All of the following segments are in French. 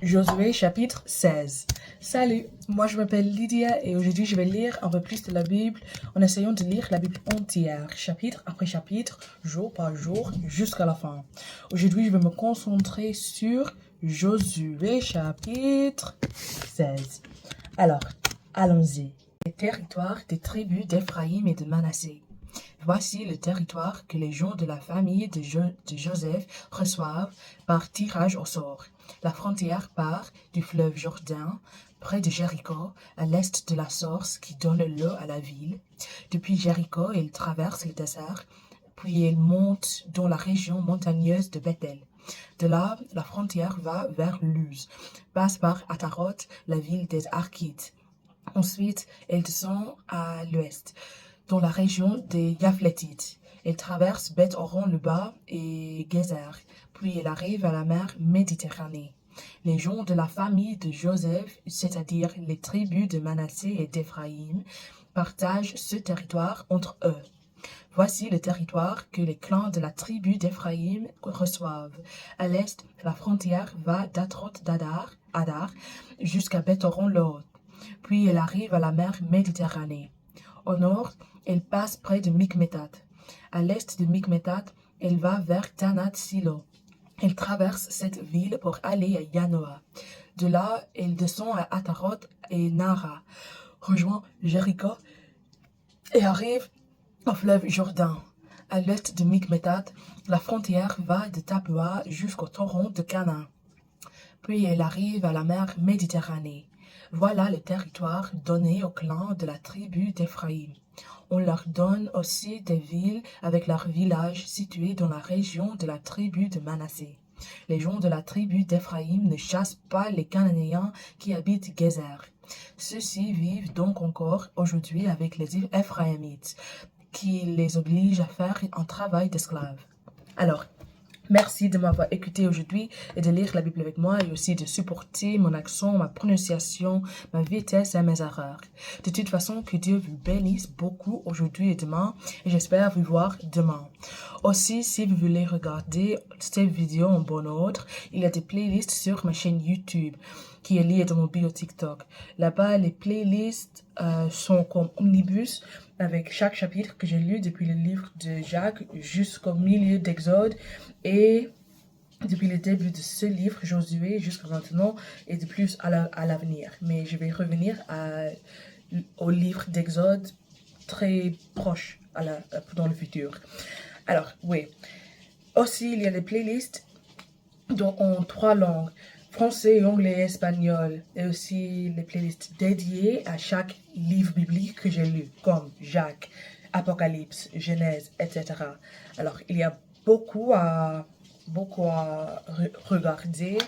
Josué chapitre 16. Salut, moi je m'appelle Lydia et aujourd'hui je vais lire un peu plus de la Bible en essayant de lire la Bible entière, chapitre après chapitre, jour par jour, jusqu'à la fin. Aujourd'hui je vais me concentrer sur Josué chapitre 16. Alors, allons-y. Les territoires des tribus d'Éphraïm et de Manassé. Voici le territoire que les gens de la famille de Joseph reçoivent par tirage au sort. La frontière part du fleuve Jourdain, près de Jéricho, à l'est de la source qui donne l'eau à la ville. Depuis Jéricho, il traverse le désert, puis il monte dans la région montagneuse de Bethel. De là, la frontière va vers Luz, passe par Ataroth, la ville des Arkites. Ensuite, elle descend à l'ouest, dans la région des Yaphlétites. Elle traverse Beth-Horon le bas et Gézer, puis elle arrive à la mer Méditerranée. Les gens de la famille de Joseph, c'est-à-dire les tribus de Manassé et d'Éphraïm, partagent ce territoire entre eux. Voici le territoire que les clans de la tribu d'Éphraïm reçoivent. À l'est, la frontière va d'Atroth-Adar jusqu'à Beth-Horon-le-Haut. Puis elle arrive à la mer Méditerranée. Au nord, elle passe près de Mikmétat. À l'est de Mikmétat, elle va vers Tanat-Silo. Elle traverse cette ville pour aller à Yanoa. De là, elle descend à Ataroth et Nara, rejoint Jéricho et arrive au fleuve Jourdain. À l'est de Mikmétat, la frontière va de Tapua jusqu'au torrent de Canaan. Puis elle arrive à la mer Méditerranée. Voilà le territoire donné aux clans de la tribu d'Éphraïm. On leur donne aussi des villes avec leurs villages situés dans la région de la tribu de Manassé. Les gens de la tribu d'Éphraïm ne chassent pas les Cananéens qui habitent Gézer. Ceux-ci vivent donc encore aujourd'hui avec les Éphraïmites, qui les obligent à faire un travail d'esclave. Alors, merci de m'avoir écouté aujourd'hui et de lire la Bible avec moi et aussi de supporter mon accent, ma prononciation, ma vitesse et mes erreurs. De toute façon, que Dieu vous bénisse beaucoup aujourd'hui et demain et j'espère vous voir demain. Aussi, si vous voulez regarder cette vidéo en bon ordre, il y a des playlists sur ma chaîne YouTube qui est liée dans mon bio TikTok. Là-bas, les playlists sont comme omnibus avec chaque chapitre que j'ai lu depuis le livre de Jacques jusqu'au milieu d'Exode et depuis le début de ce livre, Josué, jusqu'à maintenant et de plus à l'avenir. Mais je vais revenir au livre d'Exode très proche dans le futur. Alors, oui. Aussi, il y a des playlists en 3 langues. Français, anglais et espagnol, et aussi les playlists dédiées à chaque livre biblique que j'ai lu, comme Jacques, Apocalypse, Genèse, etc. Alors, il y a beaucoup à regarder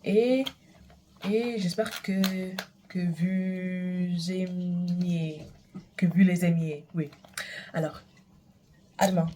et j'espère que vous aimiez, oui. Alors, à demain.